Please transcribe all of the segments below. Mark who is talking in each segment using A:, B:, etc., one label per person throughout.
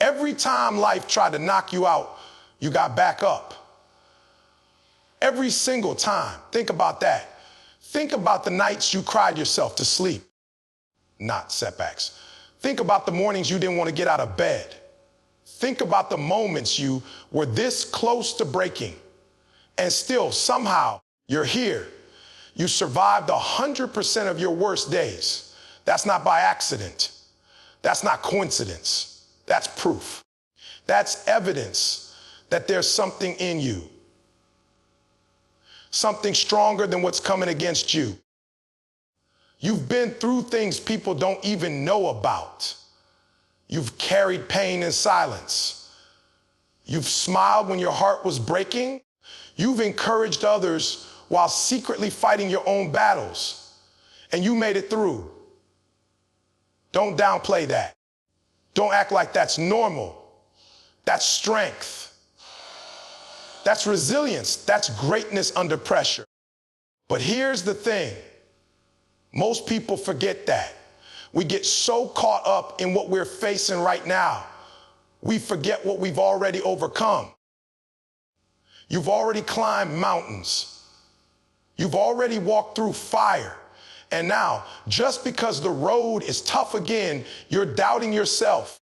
A: Every time life tried to knock you out, you got back up. Every single time. Think about that. Think about the nights you cried yourself to sleep. Not setbacks. Think about the mornings you didn't want to get out of bed. Think about the moments you were this close to breaking, and still somehow you're here. You survived 100% of your worst days. That's not by accident. That's not coincidence. That's proof. That's evidence that there's something in you. Something stronger than what's coming against you. You've been through things people don't even know about. You've carried pain in silence. You've smiled when your heart was breaking. You've encouraged others while secretly fighting your own battles. And you made it through. Don't downplay that. Don't act like that's normal. That's strength. That's resilience. That's greatness under pressure. But here's the thing. Most people forget that. We get so caught up in what we're facing right now, we forget what we've already overcome. You've already climbed mountains. You've already walked through fire. And now, just because the road is tough again, you're doubting yourself.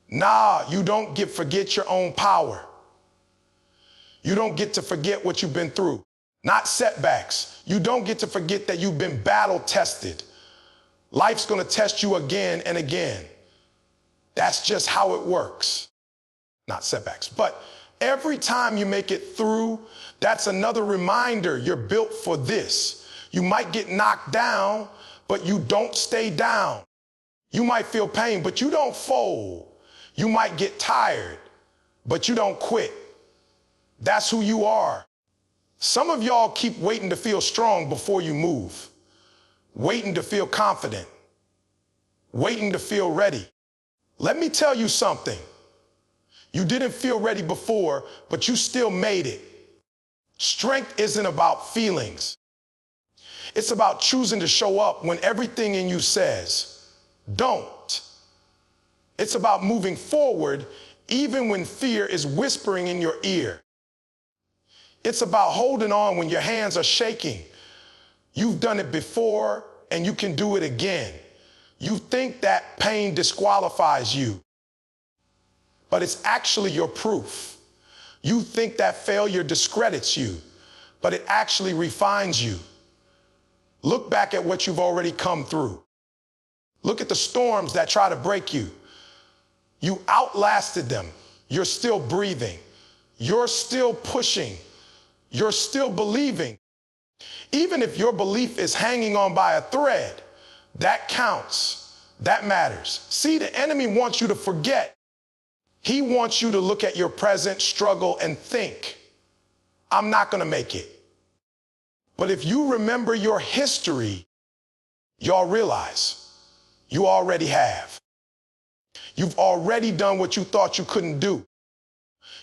A: Nah, you don't forget your own power. You don't get to forget what you've been through. Not setbacks. You don't get to forget that you've been battle tested. Life's going to test you again and again. That's just how it works. Not setbacks. But every time you make it through, that's another reminder you're built for this. You might get knocked down, but you don't stay down. You might feel pain, but you don't fold. You might get tired, but you don't quit. That's who you are. Some of y'all keep waiting to feel strong before you move, waiting to feel confident, waiting to feel ready. Let me tell you something. You didn't feel ready before, but you still made it. Strength isn't about feelings. It's about choosing to show up when everything in you says, don't. It's about moving forward even when fear is whispering in your ear. It's about holding on when your hands are shaking. You've done it before and you can do it again. You think that pain disqualifies you, but it's actually your proof. You think that failure discredits you, but it actually refines you. Look back at what you've already come through. Look at the storms that try to break you. You outlasted them. You're still breathing. You're still pushing. You're still believing. Even if your belief is hanging on by a thread, that counts. That matters. See, the enemy wants you to forget. He wants you to look at your present struggle and think, I'm not going to make it. But if you remember your history, y'all realize you already have. You've already done what you thought you couldn't do.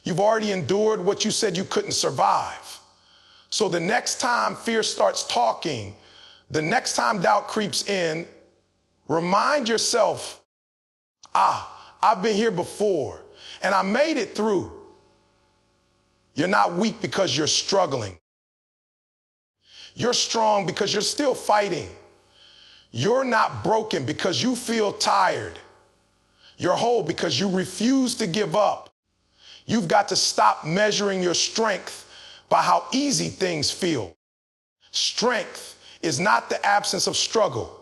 A: You've already endured what you said you couldn't survive. So the next time fear starts talking, the next time doubt creeps in, remind yourself, I've been here before and I made it through. You're not weak because you're struggling. You're strong because you're still fighting. You're not broken because you feel tired. You're whole because you refuse to give up. You've got to stop measuring your strength by how easy things feel. Strength is not the absence of struggle.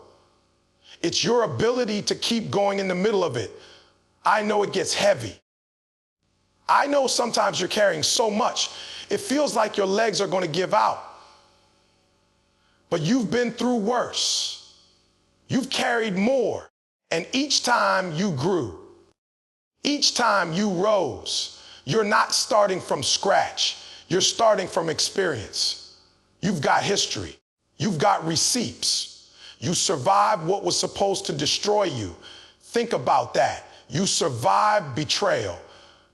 A: It's your ability to keep going in the middle of it. I know it gets heavy. I know sometimes you're carrying so much, it feels like your legs are going to give out. But you've been through worse. You've carried more. And each time you grew, each time you rose, you're not starting from scratch. You're starting from experience. You've got history. You've got receipts. You survived what was supposed to destroy you. Think about that. You survived betrayal.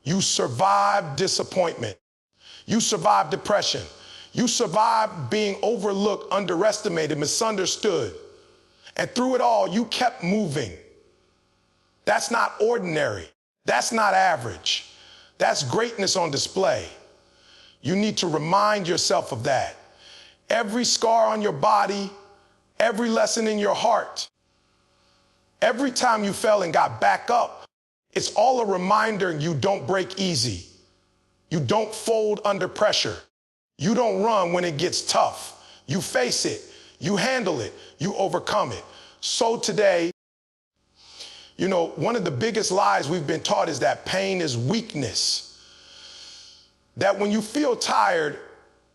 A: You survived disappointment. You survived depression. You survived being overlooked, underestimated, misunderstood. And through it all, you kept moving. That's not ordinary. That's not average. That's greatness on display. You need to remind yourself of that. Every scar on your body, every lesson in your heart, every time you fell and got back up, it's all a reminder you don't break easy. You don't fold under pressure. You don't run when it gets tough. You face it. You handle it. You overcome it. So today, one of the biggest lies we've been taught is that pain is weakness. That when you feel tired,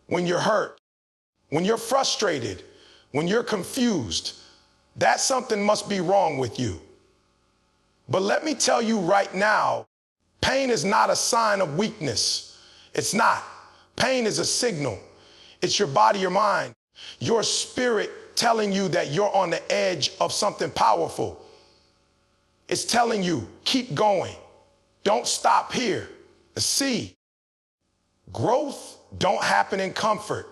A: when you're hurt, when you're frustrated, when you're confused, that something must be wrong with you. But let me tell you right now, pain is not a sign of weakness. It's not. Pain is a signal. It's your body, your mind, your spirit telling you that you're on the edge of something powerful. It's telling you, keep going. Don't stop here. See, growth don't happen in comfort.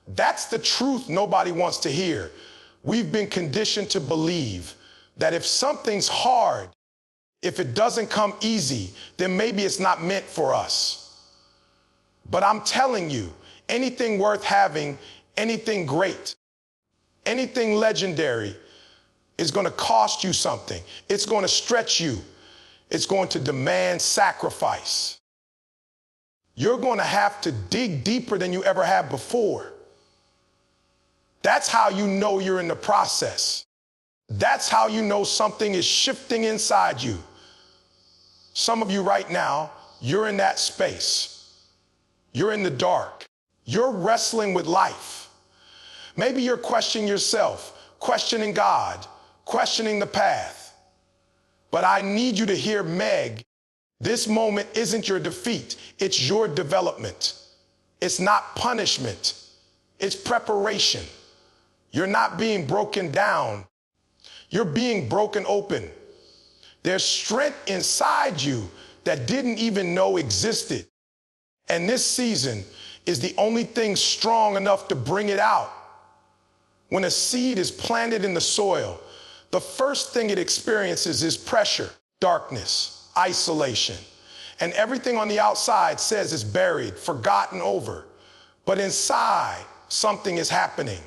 A: That's the truth nobody wants to hear. We've been conditioned to believe that if something's hard, if it doesn't come easy, then maybe it's not meant for us. But I'm telling you, anything worth having, anything great, anything legendary is going to cost you something. It's going to stretch you. It's going to demand sacrifice. You're going to have to dig deeper than you ever have before. That's how you know you're in the process. That's how you know something is shifting inside you. Some of you right now, you're in that space. You're in the dark. You're wrestling with life. Maybe you're questioning yourself, questioning God, questioning the path. But I need you to hear Meg. This moment isn't your defeat. It's your development. It's not punishment. It's preparation. You're not being broken down. You're being broken open. There's strength inside you that didn't even know existed. And this season is the only thing strong enough to bring it out. When a seed is planted in the soil, the first thing it experiences is pressure, darkness, isolation. And everything on the outside says it's buried, forgotten over. But inside, something is happening.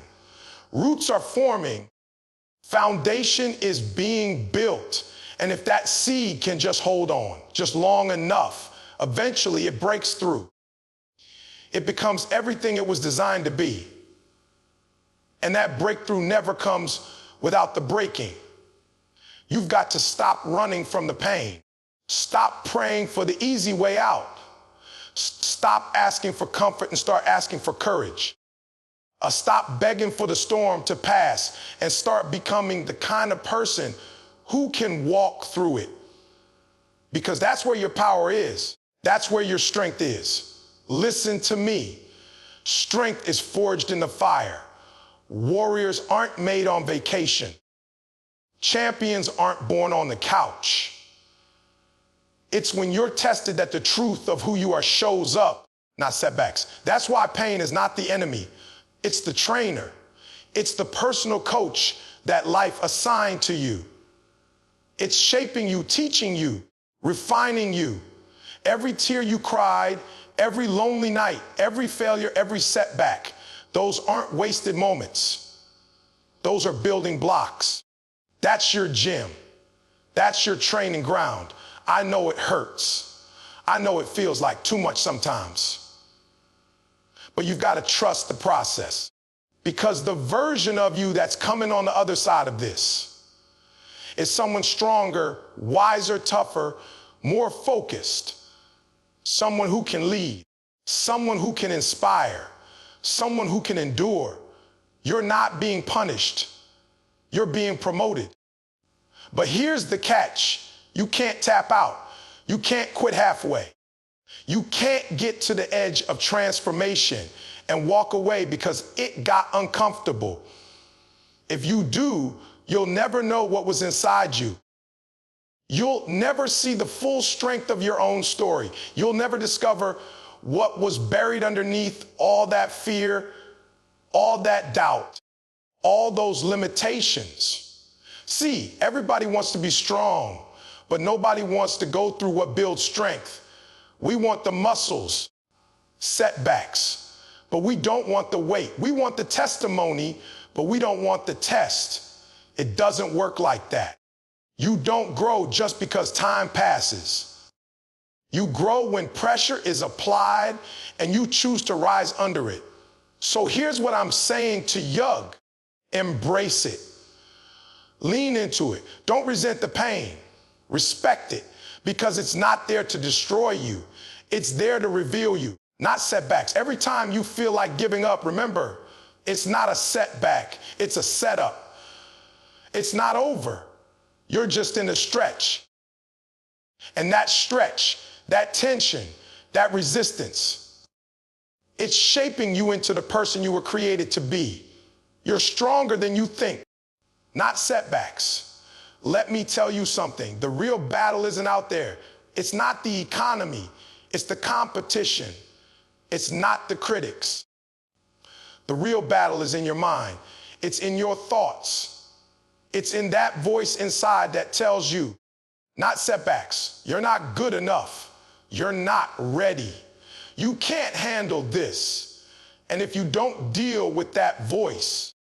A: Roots are forming. Foundation is being built. And if that seed can just hold on, just long enough, eventually it breaks through. It becomes everything it was designed to be. And that breakthrough never comes without the breaking. You've got to stop running from the pain. Stop praying for the easy way out. Stop asking for comfort and start asking for courage. Stop begging for the storm to pass and start becoming the kind of person who can walk through it. Because that's where your power is. That's where your strength is. Listen to me. Strength is forged in the fire. Warriors aren't made on vacation. Champions aren't born on the couch. It's when you're tested that the truth of who you are shows up, not setbacks. That's why pain is not the enemy. It's the trainer. It's the personal coach that life assigned to you. It's shaping you, teaching you, refining you. Every tear you cried, every lonely night, every failure, every setback, those aren't wasted moments. Those are building blocks. That's your gym. That's your training ground. I know it hurts. I know it feels like too much sometimes. But you've got to trust the process, because the version of you that's coming on the other side of this is someone stronger, wiser, tougher, more focused, someone who can lead, someone who can inspire, someone who can endure. You're not being punished. You're being promoted. But here's the catch. You can't tap out. You can't quit halfway. You can't get to the edge of transformation and walk away because it got uncomfortable. If you do, you'll never know what was inside you. You'll never see the full strength of your own story. You'll never discover what was buried underneath all that fear, all that doubt, all those limitations. See, everybody wants to be strong, but nobody wants to go through what builds strength. We want the muscles, setbacks, but we don't want the weight. We want the testimony, but we don't want the test. It doesn't work like that. You don't grow just because time passes. You grow when pressure is applied and you choose to rise under it. So here's what I'm saying to Yug. Embrace it. Lean into it. Don't resent the pain. Respect it, because it's not there to destroy you. It's there to reveal you, not setbacks. Every time you feel like giving up, remember, it's not a setback. It's a setup. It's not over. You're just in a stretch. And that stretch, that tension, that resistance, it's shaping you into the person you were created to be. You're stronger than you think, not setbacks. Let me tell you something. The real battle isn't out there. It's not the economy. It's the competition. It's not the critics. The real battle is in your mind. It's in your thoughts. It's in that voice inside that tells you, not setbacks, you're not good enough. You're not ready. You can't handle this. And if you don't deal with that voice,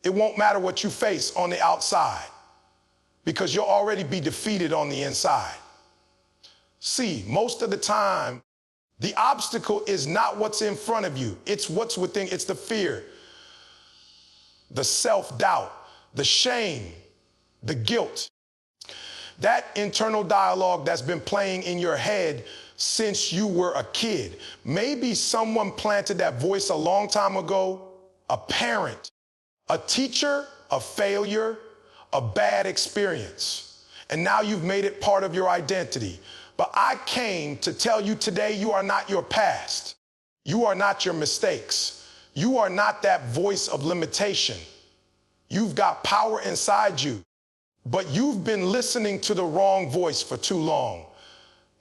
A: it won't matter what you face on the outside, because you'll already be defeated on the inside. See, most of the time, the obstacle is not what's in front of you. It's what's within. It's the fear, the self-doubt, the shame, the guilt. That internal dialogue that's been playing in your head since you were a kid. Maybe someone planted that voice a long time ago, a parent, a teacher, a failure, a bad experience. And now you've made it part of your identity. But I came to tell you today, you are not your past. You are not your mistakes. You are not that voice of limitation. You've got power inside you, but you've been listening to the wrong voice for too long.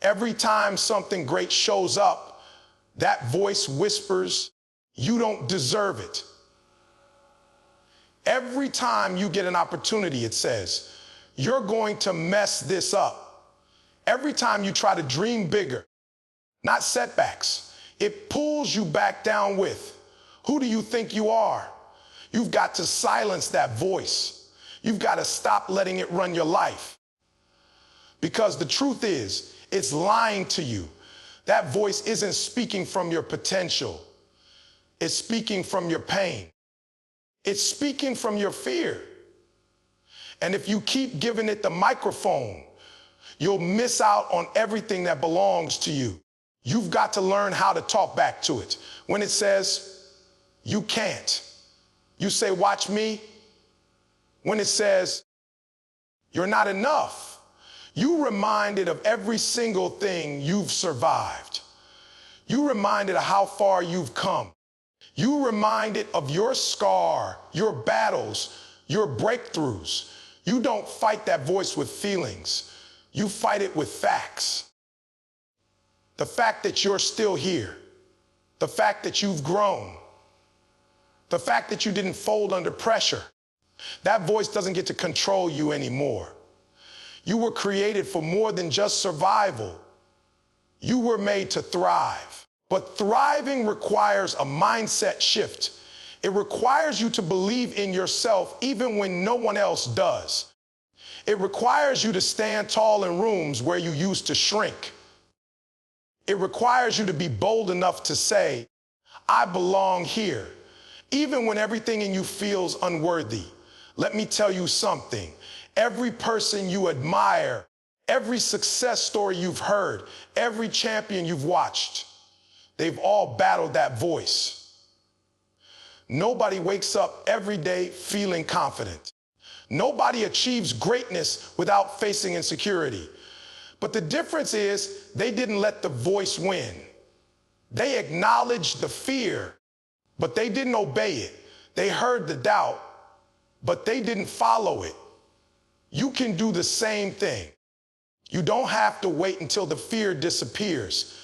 A: Every time something great shows up, that voice whispers, you don't deserve it. Every time you get an opportunity, it says, you're going to mess this up. Every time you try to dream bigger, not setbacks, it pulls you back down with, who do you think you are? You've got to silence that voice. You've got to stop letting it run your life. Because the truth is, it's lying to you. That voice isn't speaking from your potential. It's speaking from your pain. It's speaking from your fear. And if you keep giving it the microphone, you'll miss out on everything that belongs to you. You've got to learn how to talk back to it. When it says, you can't, you say, watch me. When it says, you're not enough, you reminded of every single thing you've survived. You reminded of how far you've come. You reminded of your scar, your battles, your breakthroughs. You don't fight that voice with feelings. You fight it with facts. The fact that you're still here. The fact that you've grown. The fact that you didn't fold under pressure. That voice doesn't get to control you anymore. You were created for more than just survival. You were made to thrive. But thriving requires a mindset shift. It requires you to believe in yourself even when no one else does. It requires you to stand tall in rooms where you used to shrink. It requires you to be bold enough to say, I belong here, even when everything in you feels unworthy. Let me tell you something. Every person you admire, every success story you've heard, every champion you've watched, they've all battled that voice. Nobody wakes up every day feeling confident. Nobody achieves greatness without facing insecurity. But the difference is they didn't let the voice win. They acknowledged the fear, but they didn't obey it. They heard the doubt, but they didn't follow it. You can do the same thing. You don't have to wait until the fear disappears.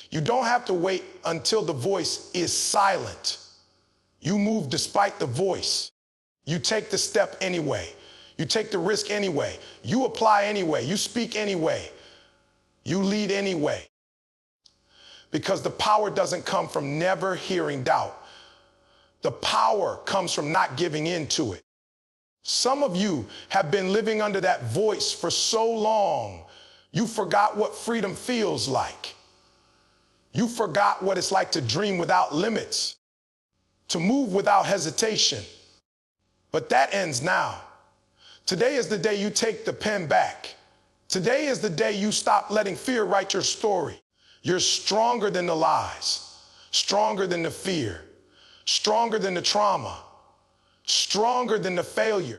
A: You don't have to wait until the voice is silent. You move despite the voice. You take the step anyway. You You take the risk anyway. You apply anyway. You speak anyway. You lead anyway. Because the power doesn't come from never hearing doubt. The power comes from not giving in to it. Some of you have been living under that voice for so long, you forgot what freedom feels like. You forgot what it's like to dream without limits, to move without hesitation. But that ends now. Today is the day you take the pen back. Today is the day you stop letting fear write your story. You're stronger than the lies, stronger than the fear, stronger than the trauma, stronger than the failure.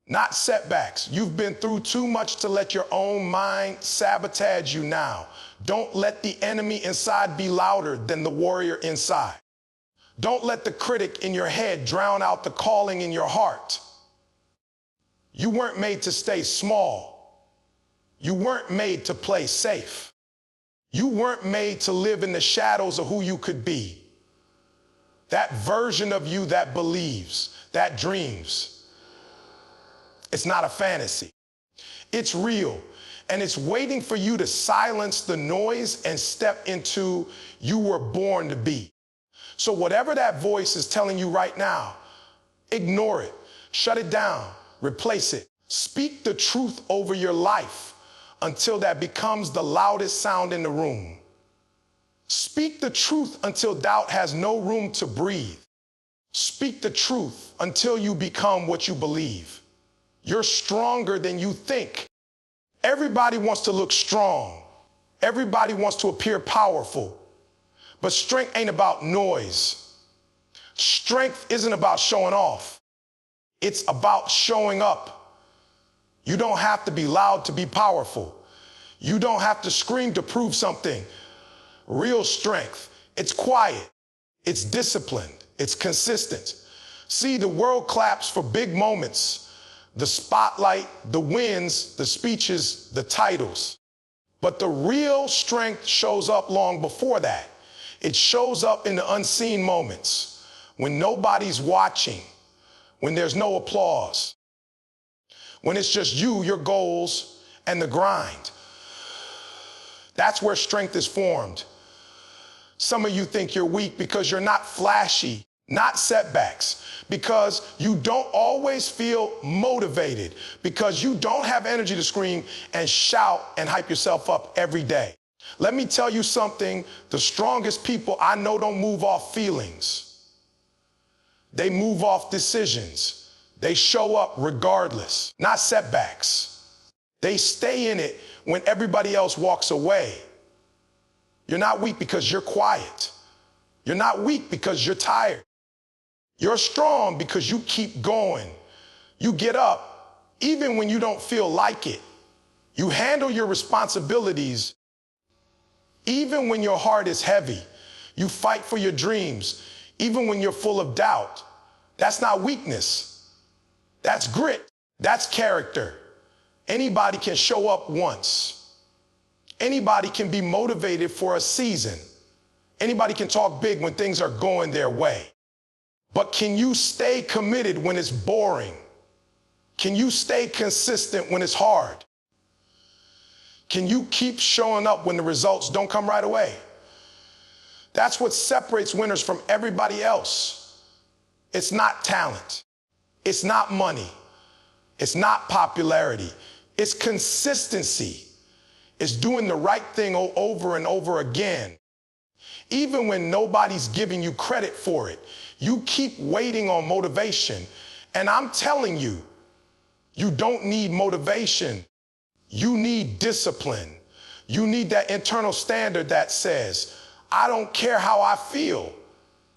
A: Not setbacks. You've been through too much to let your own mind sabotage you now. Don't let the enemy inside be louder than the warrior inside. Don't let the critic in your head drown out the calling in your heart. You weren't made to stay small. You weren't made to play safe. You weren't made to live in the shadows of who you could be. That version of you that believes, that dreams. It's not a fantasy. It's real. And it's waiting for you to silence the noise and step into you were born to be. So whatever that voice is telling you right now, ignore it, shut it down, replace it. Speak the truth over your life until that becomes the loudest sound in the room. Speak the truth until doubt has no room to breathe. Speak the truth until you become what you believe. You're stronger than you think. Everybody wants to look strong. Everybody wants to appear powerful. But strength ain't about noise. Strength isn't about showing off. It's about showing up. You don't have to be loud to be powerful. You don't have to scream to prove something. Real strength, it's quiet, it's disciplined, it's consistent. See, the world claps for big moments. The spotlight, the wins, the speeches, the titles. But the real strength shows up long before that. It shows up in the unseen moments, when nobody's watching, when there's no applause, when it's just you, your goals, and the grind. That's where strength is formed. Some of you think you're weak because you're not flashy, not setbacks, because you don't always feel motivated, because you don't have energy to scream and shout and hype yourself up every day. Let me tell you something, the strongest people I know don't move off feelings. They move off decisions. They show up regardless, not setbacks. They stay in it when everybody else walks away. You're not weak because you're quiet. You're not weak because you're tired. You're strong because you keep going. You get up even when you don't feel like it. You handle your responsibilities even when your heart is heavy. You fight for your dreams even when you're full of doubt. That's not weakness. That's grit. That's character. Anybody can show up once. Anybody can be motivated for a season. Anybody can talk big when things are going their way. But can you stay committed when it's boring? Can you stay consistent when it's hard? Can you keep showing up when the results don't come right away? That's what separates winners from everybody else. It's not talent. It's not money. It's not popularity. It's consistency. It's doing the right thing over and over again. Even when nobody's giving you credit for it, you keep waiting on motivation. And I'm telling you, you don't need motivation. You need discipline. You need that internal standard that says, I don't care how I feel.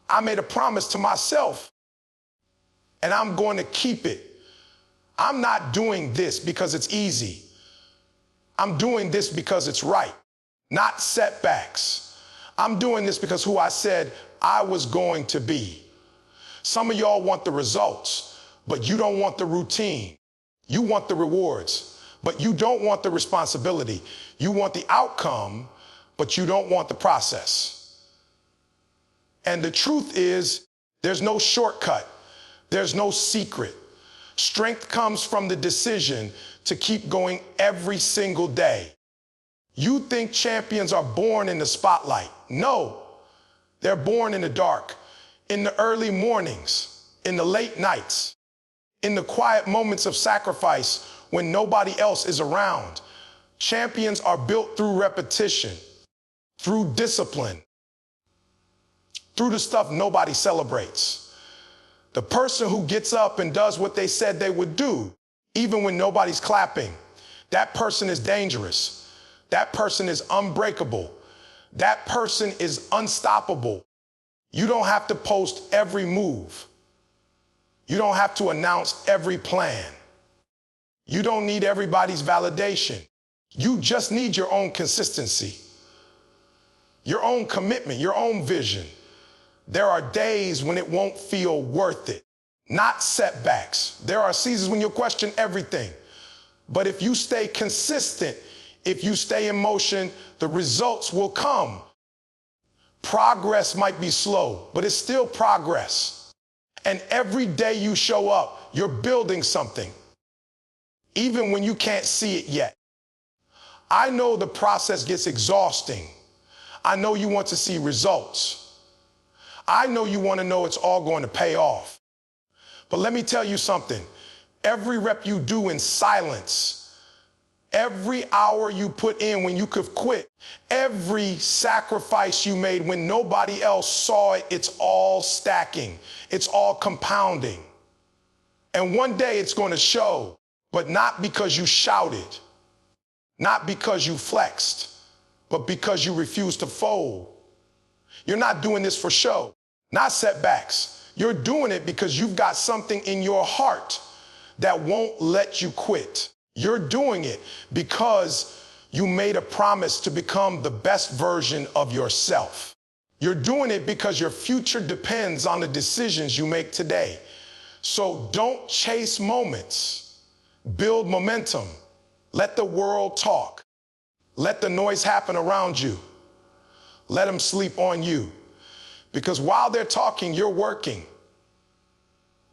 A: I made a promise to myself, and I'm going to keep it. I'm not doing this because it's easy. I'm doing this because it's right, not setbacks. I'm doing this because who I said I was going to be. Some of y'all want the results, but you don't want the routine. You want the rewards, but you don't want the responsibility. You want the outcome, but you don't want the process. And the truth is, there's no shortcut. There's no secret. Strength comes from the decision to keep going every single day. You think champions are born in the spotlight. No, they're born in the dark, in the early mornings, in the late nights, in the quiet moments of sacrifice when nobody else is around. Champions are built through repetition, through discipline, through the stuff nobody celebrates. The person who gets up and does what they said they would do, even when nobody's clapping, that person is dangerous. That person is unbreakable. That person is unstoppable. You don't have to post every move. You don't have to announce every plan. You don't need everybody's validation. You just need your own consistency, your own commitment, your own vision. There are days when it won't feel worth it, not setbacks. There are seasons when you'll question everything. But if you stay consistent, if you stay in motion, the results will come. Progress might be slow, but it's still progress. And every day you show up, you're building something, even when you can't see it yet. I know the process gets exhausting. I know you want to see results. I know you want to know it's all going to pay off. But let me tell you something. Every rep you do in silence, every hour you put in when you could quit, every sacrifice you made when nobody else saw it, it's all stacking. It's all compounding. And one day it's going to show, but not because you shouted, not because you flexed, but because you refused to fold. You're not doing this for show, not setbacks. You're doing it because you've got something in your heart that won't let you quit. You're doing it because you made a promise to become the best version of yourself. You're doing it because your future depends on the decisions you make today. So don't chase moments. Build momentum. Let the world talk. Let the noise happen around you. Let them sleep on you. Because while they're talking, you're working.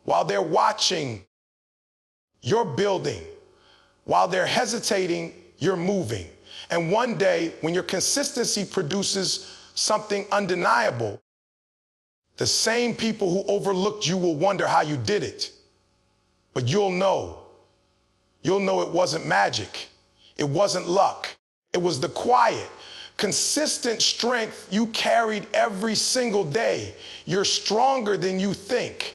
A: While they're watching, you're building. While they're hesitating, you're moving. And one day, when your consistency produces something undeniable, the same people who overlooked you will wonder how you did it. But you'll know. You'll know it wasn't magic. It wasn't luck. It was the quiet, consistent strength you carried every single day. You're stronger than you think.